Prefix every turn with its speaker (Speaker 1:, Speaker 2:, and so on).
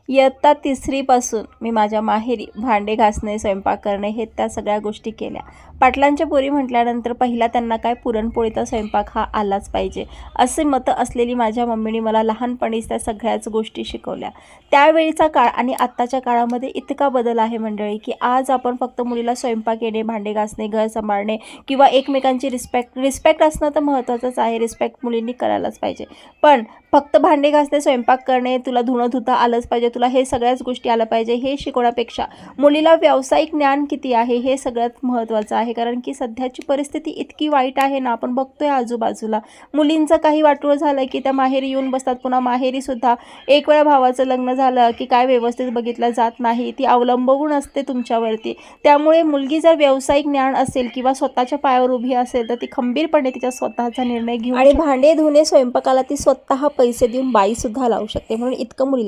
Speaker 1: इयत्ता 3री पासून मी माझ्या माहेरी भांडे घासणे, स्वयंपाक करणे हे त्या सगळ्या गोष्टी केल्या. पाटलांच्या पोरी म्हटल्यानंतर पहिला त्यांना काय पुरणपोळीचा स्वयंपाक हा आलाच पाहिजे असे मतं असलेली माझ्या मम्मीने मला लहानपणीच त्या सगळ्याच गोष्टी शिकवल्या. त्यावेळीचा काळ आणि आत्ताच्या काळामध्ये इतका बदल आहे मंडळी, की आज आपण फक्त मुलीला स्वयंपाक येणे, भांडे घासणे, घर सांभाळणे किंवा एकमेकांची रिस्पेक्ट असणं तर महत्त्वाचंच आहे. रिस्पेक्ट मुलींनी करायलाच पाहिजे. पण फक्त भांडे घासणे, स्वयंपाक करणे, तुला धुणं धुता आलंच पाहिजे, तुला हे सगळ्याच गोष्टी आल्या पाहिजे हे शिकवण्यापेक्षा मुलीला व्यावसायिक ज्ञान किती आहे हे सगळ्यात महत्त्वाचं आहे. कारण की सध्याची परिस्थिती इतकी वाईट आहे ना, आपण बघतोय आजूबाजूला मुलींचं काही वाटोळं झालं की त्या माहेरी येऊन बसतात. पुन्हा माहेरीसुद्धा एक वेळा भावाचं लग्न झालं की काय व्यवस्थित बघितलं जात नाही, ती अवलंबून असते तुमच्यावरती. त्यामुळे मुलगी जर व्यावसायिक ज्ञान असेल किंवा स्वतःच्या पायावर उभी असेल तर ती खंबीरपणे तिच्या स्वतःचा निर्णय घेऊ आणि भांडे धुणे, स्वयंपाकाला ती स्वतः पैसे देऊन बाईसुद्धा लावू शकते. म्हणून इतकं मुलीला